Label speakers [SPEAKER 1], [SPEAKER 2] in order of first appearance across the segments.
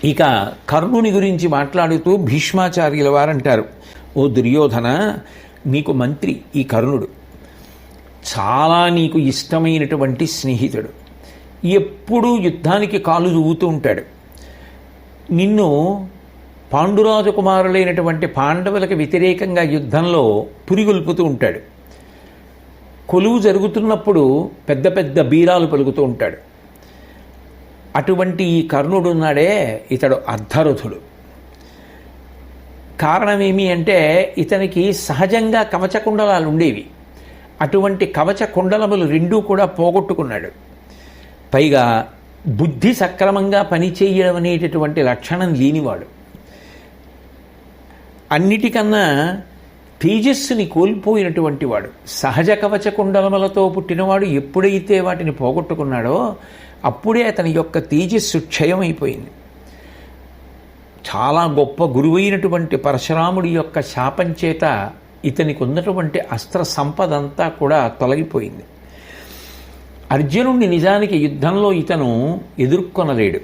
[SPEAKER 1] ఇక కర్ణుని గురించి మాట్లాడుతూ భీష్మాచార్యుల వారంటారు, ఓ దుర్యోధన, నీకు మంత్రి ఈ కర్ణుడు, చాలా నీకు ఇష్టమైనటువంటి స్నేహితుడు, ఎప్పుడూ యుద్ధానికి కాలు దువ్వుతూ ఉంటాడు. నిన్ను పాండురాజకుమారులైనటువంటి పాండవులకు వ్యతిరేకంగా యుద్ధంలో పురిగొల్పుతూ ఉంటాడు. కొలువు జరుగుతున్నప్పుడు పెద్ద పెద్ద బీరాలు పలుకుతూ ఉంటాడు. అటువంటి ఈ కర్ణుడు ఉన్నాడే, ఇతడు అర్ధరథుడు. కారణమేమి అంటే ఇతనికి సహజంగా కవచకుండలాలు ఉండేవి. అటువంటి కవచ కుండలములు రెండూ కూడా పోగొట్టుకున్నాడు. పైగా బుద్ధి సక్రమంగా పనిచేయడం అనేటటువంటి లక్షణం లేనివాడు. అన్నిటికన్నా తేజస్సుని కోల్పోయినటువంటి వాడు. సహజ కవచ కుండలములతో పుట్టినవాడు ఎప్పుడైతే వాటిని పోగొట్టుకున్నాడో అప్పుడే అతని యొక్క తేజస్సు క్షయమైపోయింది. చాలా గొప్ప గురువైనటువంటి పరశురాముడి యొక్క శాపం చేత ఇతనికి ఉన్నటువంటి అస్త్ర సంపద అంతా కూడా తొలగిపోయింది. అర్జునుడిని నిజానికి యుద్ధంలో ఇతను ఎదుర్కొనలేడు.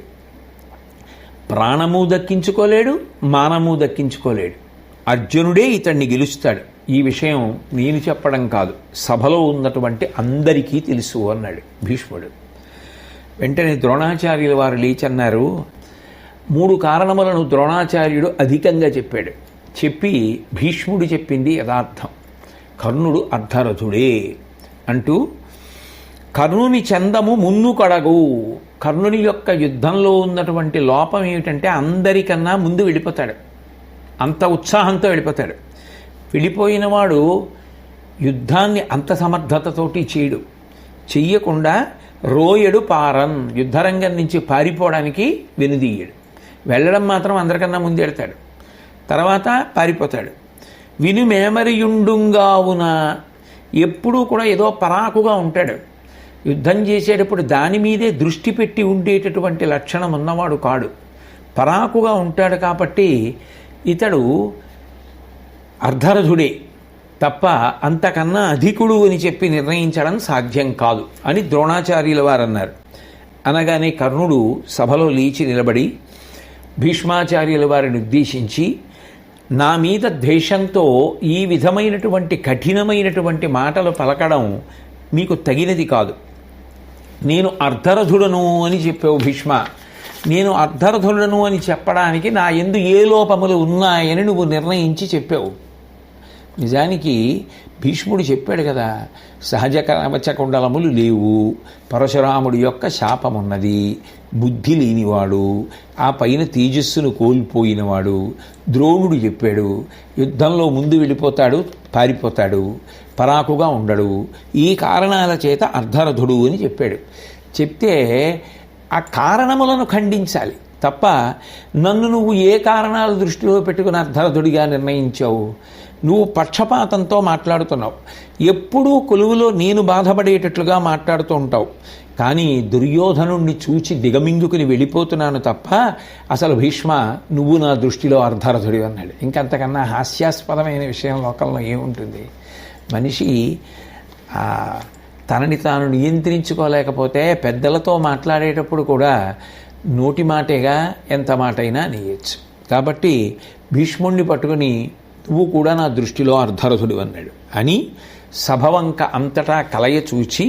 [SPEAKER 1] ప్రాణము దక్కించుకోలేడు, మానము దక్కించుకోలేడు. అర్జునుడే ఇతన్ని గెలుస్తాడు. ఈ విషయం నేను చెప్పడం కాదు, సభలో ఉన్నటువంటి అందరికీ తెలుసు అన్నాడు భీష్ముడు. వెంటనే ద్రోణాచార్యుల వారు లేచన్నారు. 3 కారణములను ద్రోణాచార్యుడు అధికంగా చెప్పాడు. చెప్పి భీష్ముడు చెప్పింది యథార్థం, కర్ణుడు అర్ధరథుడే అంటూ, కర్ణుని చందము మున్ను కడగు. కర్ణుని యొక్క యుద్ధంలో ఉన్నటువంటి లోపం ఏమిటంటే అందరికన్నా ముందు వెళ్ళిపోతాడు. అంత ఉత్సాహంతో వెళ్ళిపోతాడు. వెళ్ళిపోయినవాడు యుద్ధాన్ని అంత సమర్థతతోటి చేయడు. చెయ్యకుండా రోయడు పారన్, యుద్ధరంగం నుంచి పారిపోవడానికి వెనుదీయడు. వెళ్ళడం మాత్రం అందరికన్నా ముందు వెళ్తాడు, తర్వాత పారిపోతాడు. వినుమేమరియుండుంగావున, ఎప్పుడూ కూడా ఏదో పరాకుగా ఉంటాడు. యుద్ధం చేసేటప్పుడు దాని మీదే దృష్టి పెట్టి ఉండేటటువంటి లక్షణం ఉన్నవాడు కాడు, పరాకుగా ఉంటాడు. కాబట్టి ఇతడు అర్ధరథుడే తప్ప అంతకన్నా అధికుడు అని చెప్పి నిర్ణయించడం సాధ్యం కాదు అని ద్రోణాచార్యుల వారు అన్నారు. అనగానే కర్ణుడు సభలో లేచి నిలబడి భీష్మాచార్యుల వారిని ఉద్దేశించి, నా మీద ద్వేషంతో ఈ విధమైనటువంటి కఠినమైనటువంటి మాటలు పలకడం మీకు తగినది కాదు. నేను అర్ధరథుడను అని చెప్పావు భీష్మ. నేను అర్ధరథుడను అని చెప్పడానికి నా యందు ఏ లోపములు ఉన్నాయని నువ్వు నిర్ణయించి చెప్పావు. నిజానికి భీష్ముడు చెప్పాడు కదా, సహజ కవచకుండలములు లేవు, పరశురాముడి యొక్క శాపమున్నది, బుద్ధి లేనివాడు, ఆ పైన తేజస్సును కోల్పోయినవాడు. ద్రోణుడు చెప్పాడు, యుద్ధంలో ముందు వెళ్ళిపోతాడు, పారిపోతాడు, పరాకుగా ఉండడు, ఈ కారణాల చేత అర్ధరథుడు అని చెప్పాడు. చెప్తే ఆ కారణములను ఖండించాలి తప్ప నన్ను నువ్వు ఏ కారణాలు దృష్టిలో పెట్టుకుని అర్ధరథుడిగా నిర్ణయించావు? నువ్వు పక్షపాతంతో మాట్లాడుతున్నావు. ఎప్పుడూ కొలువులో నేను బాధపడేటట్లుగా మాట్లాడుతూ ఉంటావు. కానీ దుర్యోధనుణ్ణి చూచి దిగమింగుకుని వెళ్ళిపోతున్నాను తప్ప అసలు భీష్మ నువ్వు నా దృష్టిలో అర్ధరథుడి అన్నాడు. ఇంకంతకన్నా హాస్యాస్పదమైన విషయం లోకంలో ఏముంటుంది? మనిషి తనని తాను నియంత్రించుకోలేకపోతే పెద్దలతో మాట్లాడేటప్పుడు కూడా నోటి మాటేగా ఎంత మాటైనా అనేయచ్చు. కాబట్టి భీష్ముణ్ణి పట్టుకుని నువ్వు కూడా నా దృష్టిలో అర్ధరథుడు అన్నాడు అని సభవంక అంతటా కలయ చూచి,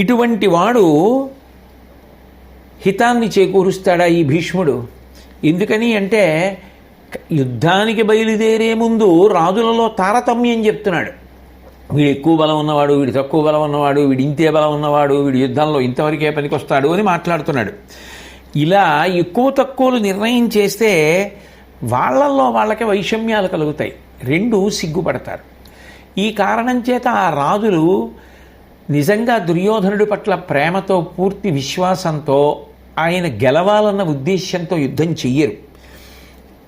[SPEAKER 1] ఇటువంటి వాడు హితాన్ని చేకూరుస్తాడా ఈ భీష్ముడు? ఎందుకని అంటే యుద్ధానికి బయలుదేరే ముందు రాజులలో తారతమ్యం చెప్తున్నాడు. వీడు ఎక్కువ బలం ఉన్నవాడు, వీడు తక్కువ బలం ఉన్నవాడు, వీడు ఇంతే బలం ఉన్నవాడు, వీడు యుద్ధంలో ఇంతవరకే పనికొస్తాడు అని మాట్లాడుతున్నాడు. ఇలా ఎక్కువ తక్కువలు నిర్ణయం చేస్తే వాళ్ళల్లో వాళ్ళకి వైషమ్యాలు కలుగుతాయి, రెండు సిగ్గుపడతారు. ఈ కారణం చేత ఆ రాజులు నిజంగా దుర్యోధనుడి పట్ల ప్రేమతో, పూర్తి విశ్వాసంతో, ఆయన గెలవాలన్న ఉద్దేశ్యంతో యుద్ధం చెయ్యరు.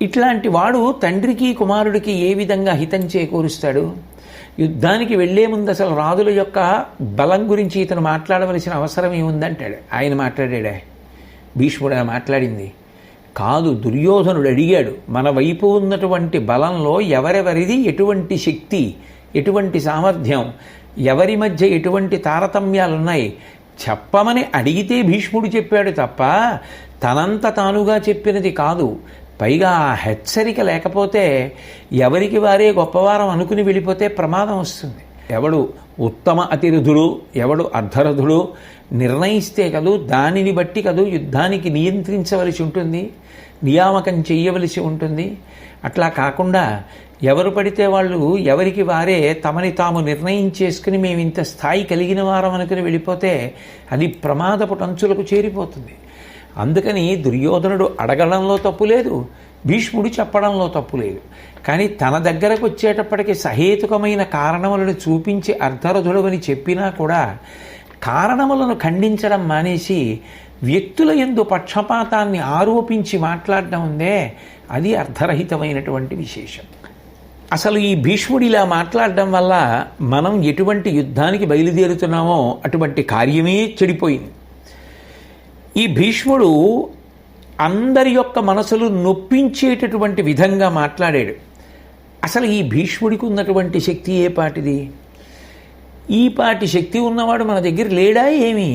[SPEAKER 1] ఇట్లాంటి వాడు తండ్రికి కుమారుడికి ఏ విధంగా హితం చేకూరుస్తాడు? యుద్ధానికి వెళ్లే ముందు అసలు రాజుల యొక్క బలం గురించి ఇతను మాట్లాడవలసిన అవసరం ఏముందంటాడు. ఆయన మాట్లాడాడే? భీష్ముడు మాట్లాడింది కాదు. దుర్యోధనుడు అడిగాడు, మన వైపు ఉన్నటువంటి బలంలో ఎవరెవరిది ఎటువంటి శక్తి, ఎటువంటి సామర్థ్యం, ఎవరి మధ్య ఎటువంటి తారతమ్యాలున్నాయి చెప్పమని అడిగితే భీష్ముడు చెప్పాడు తప్ప తనంత తానుగా చెప్పినది కాదు. పైగా ఆ హెచ్చరిక లేకపోతే ఎవరికి వారే గొప్పవారం అనుకుని వెళ్ళిపోతే ప్రమాదం వస్తుంది. ఎవడు ఉత్తమ అతిరథుడు, ఎవడు అర్ధరథుడు నిర్ణయిస్తే కదూ, దానిని బట్టి కదూ యుద్ధానికి నియంత్రించవలసి ఉంటుంది, నియామకం చెయ్యవలసి ఉంటుంది. అట్లా కాకుండా ఎవరు పడితే వాళ్ళు ఎవరికి వారే తమని తాము నిర్ణయించేసుకుని మేము ఇంత స్థాయి కలిగిన వారం అనుకుని వెళ్ళిపోతే అది ప్రమాదపు టంచులకు చేరిపోతుంది. అందుకని దుర్యోధనుడు అడగడంలో తప్పు లేదు, భీష్ముడు చెప్పడంలో తప్పు లేదు. కానీ తన దగ్గరకు వచ్చేటప్పటికి సహేతుకమైన కారణములను చూపించి అర్ధరథుడవని చెప్పినా కూడా కారణములను ఖండించడం మానేసి వ్యక్తుల యందు పక్షపాతాన్ని ఆరోపించి మాట్లాడడం ఉందే, అది అర్థరహితమైనటువంటి విశేషం. అసలు ఈ భీష్ముడు ఇలా మాట్లాడడం వల్ల మనం ఎటువంటి యుద్ధానికి బయలుదేరుతున్నామో అటువంటి కార్యమే చెడిపోయింది. ఈ భీష్ముడు అందరి యొక్క మనసులు నొప్పించేటటువంటి విధంగా మాట్లాడాడు. అసలు ఈ భీష్ముడికి ఉన్నటువంటి శక్తి ఏ పాటిది? ఈ పాటి శక్తి ఉన్నవాడు మన దగ్గర లేడా ఏమి?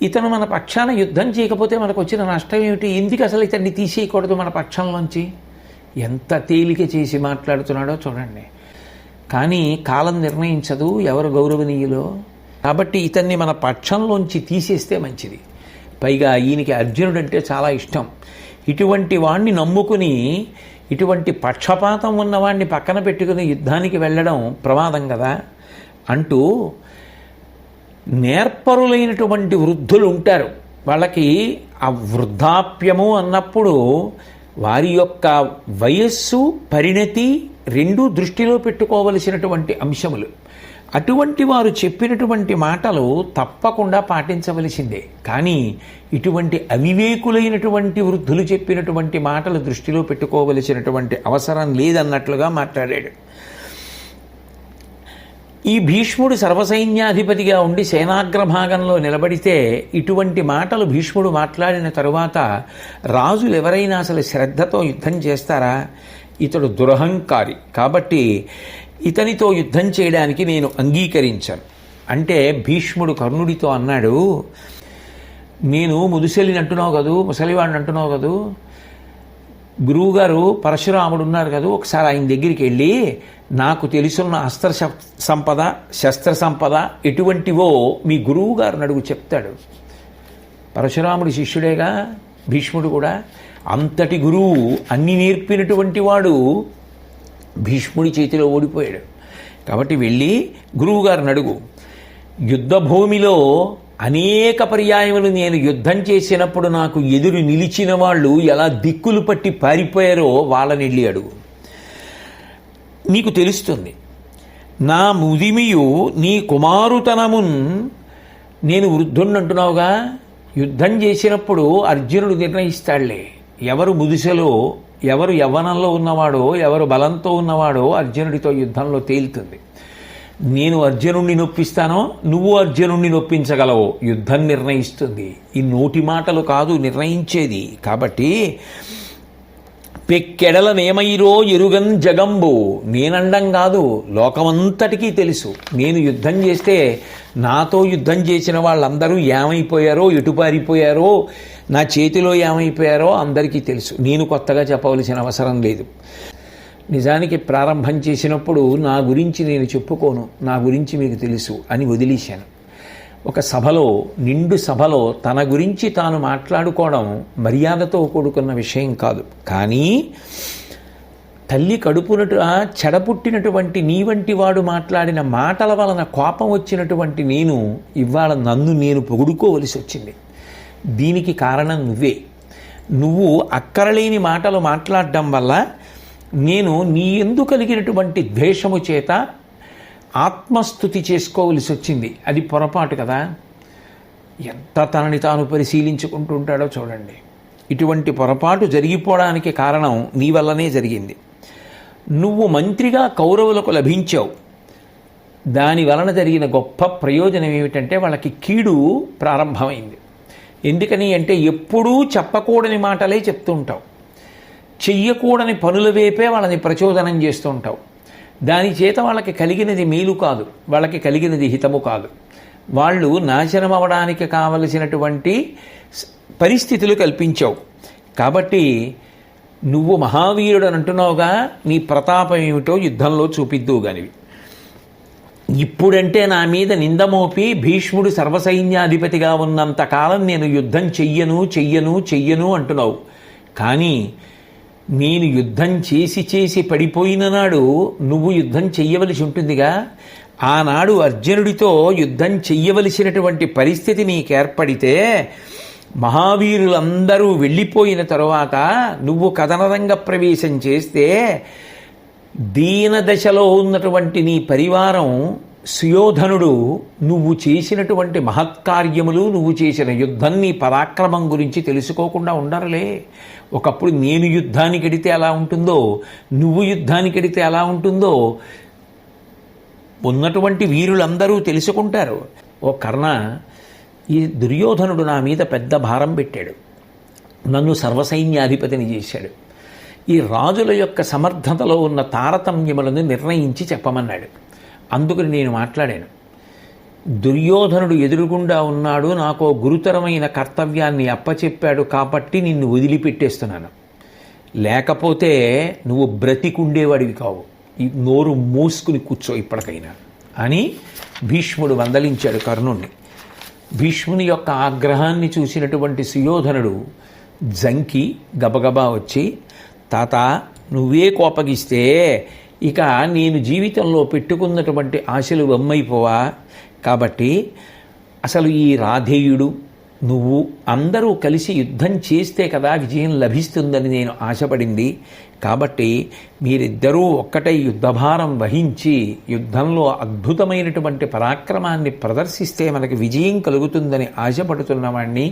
[SPEAKER 1] ఇతను మన పక్షాన యుద్ధం చేయకపోతే మనకు వచ్చిన నష్టం ఏమిటి? ఎందుకు అసలు ఇతన్ని తీసేయకూడదు మన పక్షంలోంచి? ఎంత తేలిక చేసి మాట్లాడుతున్నాడో చూడండి. కానీ కాలం నిర్ణయించదు ఎవరు గౌరవనీయులో. కాబట్టి ఇతన్ని మన పక్షంలోంచి తీసేస్తే మంచిది. పైగా ఈయనకి అర్జునుడు అంటే చాలా ఇష్టం. ఇటువంటి వాణ్ణి నమ్ముకుని ఇటువంటి పక్షపాతం ఉన్నవాణ్ణి పక్కన పెట్టుకుని యుద్ధానికి వెళ్ళడం ప్రమాదం కదా అంటూ, నేర్పరులైనటువంటి వృద్ధులు ఉంటారు, వాళ్ళకి ఆ వృద్ధాప్యము అన్నప్పుడు వారి యొక్క వయస్సు పరిణతి రెండూ దృష్టిలో పెట్టుకోవలసినటువంటి అంశములు. అటువంటి వారు చెప్పినటువంటి మాటలు తప్పకుండా పాటించవలసిందే. కానీ ఇటువంటి అవివేకులైనటువంటి వృద్ధులు చెప్పినటువంటి మాటలు దృష్టిలో పెట్టుకోవలసినటువంటి అవసరం లేదన్నట్లుగా మాట్లాడాడు. ఈ భీష్ముడు సర్వసైన్యాధిపతిగా ఉండి సేనాగ్రభాగంలో నిలబడితే ఇటువంటి మాటలు భీష్ముడు మాట్లాడిన తరువాత రాజులు ఎవరైనా అసలు శ్రద్ధతో యుద్ధం చేస్తారా? ఇతడు దురహంకారి కాబట్టి ఇతనితో యుద్ధం చేయడానికి నేను అంగీకరించాను అంటే భీష్ముడు కర్ణుడితో అన్నాడు, నేను ముదుసెల్లిని అంటున్నావు కదూ, ముసలివాడిని అంటున్నావు కదూ, గురువుగారు పరశురాముడు ఉన్నారు కదా, ఒకసారి ఆయన దగ్గరికి వెళ్ళి నాకు తెలుసున్న అస్త్ర సంపద శస్త్ర సంపద ఎటువంటివో మీ గురువు గారు అడుగు చెప్తాడు. పరశురాముడి శిష్యుడేగా భీష్ముడు కూడా. అంతటి గురువు, అన్ని నేర్పినటువంటి వాడు భీష్ముడి చేతిలో ఓడిపోయాడు. కాబట్టి వెళ్ళి గురువుగారిని అడుగు, యుద్ధభూమిలో అనేక పర్యాయములు నేను యుద్ధం చేసినప్పుడు నాకు ఎదురు నిలిచిన వాళ్ళు ఎలా దిక్కులు పట్టి పారిపోయారో వాళ్ళని వెళ్ళి అడుగు, నీకు తెలుస్తుంది. నా ముదిమియు నీ కుమారుతనమున్, నేను వృద్ధుణ్ణి అంటున్నావుగా, యుద్ధం చేసినప్పుడు అర్జునుడు నిర్ణయిస్తాడులే ఎవరు ముదిసెలో, ఎవరు యవ్వనంలో ఉన్నవాడో, ఎవరు బలంతో ఉన్నవాడో అర్జునుడితో యుద్ధంలో తేలుతుంది. నేను అర్జునుడిని నొప్పిస్తానో, నువ్వు అర్జునుడిని నొప్పించగలవో యుద్ధం నిర్ణయిస్తుంది. ఈ నోటి మాటలు కాదు నిర్ణయించేది. కాబట్టి పెక్కెడలనేమైరో ఎరుగన్ జగంబు, నేనండం కాదు లోకమంతటికీ తెలుసు. నేను యుద్ధం చేస్తే నాతో యుద్ధం చేసిన వాళ్ళందరూ ఏమైపోయారో, ఎటుపారిపోయారో, నా చేతిలో ఏమైపోయారో అందరికీ తెలుసు. నేను కొత్తగా చెప్పవలసిన అవసరం లేదు. నిజానికి ప్రారంభం చేసినప్పుడు నా గురించి నేను చెప్పుకోను, నా గురించి మీకు తెలుసు అని వదిలేశాను. ఒక సభలో, నిండు సభలో తన గురించి తాను మాట్లాడుకోవడం మర్యాదతో కూడుకున్న విషయం కాదు. కానీ తల్లి కడుపునటు చెడపుట్టినటువంటి నీ వంటి వాడు మాట్లాడిన మాటల వలన కోపం వచ్చినటువంటి నేను ఇవాళ నన్ను నేను పొగుడుకోవలసి వచ్చింది. దీనికి కారణం నువ్వే. నువ్వు అక్కరలేని మాటలు మాట్లాడడం వల్ల నేను నీ యందు కలిగినటువంటి ద్వేషము చేత ఆత్మస్థుతి చేసుకోవలసి వచ్చింది. అది పొరపాటు కదా. ఎంత తనని తాను పరిశీలించుకుంటూ ఉంటాడో చూడండి. ఇటువంటి పొరపాటు జరిగిపోవడానికి కారణం నీ వల్లనే జరిగింది. నువ్వు మంత్రిగా కౌరవులకు లభించావు. దాని వలన జరిగిన గొప్ప ప్రయోజనం ఏమిటంటే వాళ్ళకి కీడు ప్రారంభమైంది. ఎందుకని అంటే ఎప్పుడూ చెప్పకూడని మాటలే చెప్తూ ఉంటావు, చెయ్యకూడని పనుల వైపే వాళ్ళని ప్రచోదనం చేస్తూ ఉంటావు. దాని చేత వాళ్ళకి కలిగినది మేలు కాదు, వాళ్ళకి కలిగినది హితము కాదు. వాళ్ళు నాశనం అవ్వడానికి కావలసినటువంటి పరిస్థితులు కల్పించావు. కాబట్టి నువ్వు మహావీరుడు అని అంటున్నావుగా, నీ ప్రతాపం ఏమిటో యుద్ధంలో చూపిద్దువు గానివి. ఇప్పుడంటే నా మీద నిందమోపి భీష్ముడు సర్వసైన్యాధిపతిగా ఉన్నంత కాలం నేను యుద్ధం చెయ్యను అంటున్నావు. కానీ నేను యుద్ధం చేసి పడిపోయిన నాడు నువ్వు యుద్ధం చెయ్యవలసి ఉంటుందిగా. ఆనాడు అర్జునుడితో యుద్ధం చెయ్యవలసినటువంటి పరిస్థితి నీకు ఏర్పడితే, మహావీరులందరూ వెళ్ళిపోయిన తరువాత నువ్వు కథనరంగ ప్రవేశం చేస్తే, దీనదశలో ఉన్నటువంటి నీ పరివారం సుయోధనుడు నువ్వు చేసినటువంటి మహత్కార్యములు, నువ్వు చేసిన యుద్ధం, నీ పరాక్రమం గురించి తెలుసుకోకుండా ఉండరులే. ఒకప్పుడు నేను యుద్ధానికి ఎడితే ఎలా ఉంటుందో, నువ్వు యుద్ధానికి ఎడితే ఎలా ఉంటుందో ఉన్నటువంటి వీరులందరూ తెలుసుకుంటారు. ఓ కర్ణ, ఈ దుర్యోధనుడు నా మీద పెద్ద భారం పెట్టాడు, నన్ను సర్వసైన్యాధిపతిని చేశాడు. ఈ రాజుల యొక్క సమర్థతలో ఉన్న తారతమ్యములను నిర్ణయించి చెప్పమన్నాడు. అందుకని నేను మాట్లాడాను. దుర్యోధనుడు ఎదురుగుండా ఉన్నాడు, నాకు గురుతరమైన కర్తవ్యాన్ని అప్పచెప్పాడు కాబట్టి నిన్ను వదిలిపెట్టేస్తున్నాను. లేకపోతే నువ్వు బ్రతికుండేవాడివి కావు. ఈ నోరు మూసుకుని కూర్చో ఇప్పటికైనా అని భీష్ముడు వందలించాడు కర్ణుణ్ణి. భీష్ముని యొక్క ఆగ్రహాన్ని చూసినటువంటి సుయోధనుడు జంకి గబగబా వచ్చి, తాత నువ్వే కోపగిస్తే ఇక నేను జీవితంలో పెట్టుకున్నటువంటి ఆశలు వమ్మైపోవా? కాబట్టి అసలు ఈ రాధేయుడు నువ్వు అందరూ కలిసి యుద్ధం చేస్తే కదా విజయం లభిస్తుందని నేను ఆశపడింది. కాబట్టి మీరిద్దరూ ఒక్కటై యుద్ధభారం వహించి యుద్ధంలో అద్భుతమైనటువంటి పరాక్రమాన్ని ప్రదర్శిస్తే మనకి విజయం కలుగుతుందని ఆశపడుతున్నవాణ్ణి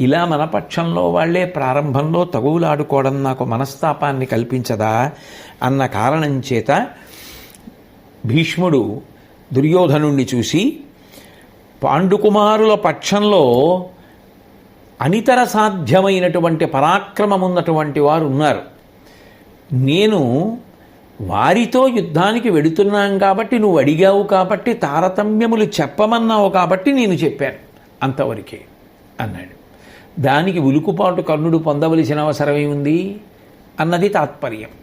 [SPEAKER 1] ఇలా మన పక్షంలో వాళ్లే ప్రారంభంలో తగువులాడుకోవడం నాకు మనస్తాపాన్ని కల్పించదా అన్న కారణం చేత భీష్ముడు దుర్యోధనుణ్ణి చూసి, పాండుకుమారుల పక్షంలో అనితర సాధ్యమైనటువంటి పరాక్రమం ఉన్నటువంటి వారు ఉన్నారు. నేను వారితో యుద్ధానికి వెడుతున్నాం కాబట్టి, నువ్వు అడిగావు కాబట్టి, తారతమ్యములు చెప్పమన్నావు కాబట్టి నేను చెప్పాను, అంతవరకే అన్నాడు. దానికి ఉలుకుపాటు కర్ణుడు పొందవలసిన అవసరమే ఉంది అన్నది తాత్పర్యం.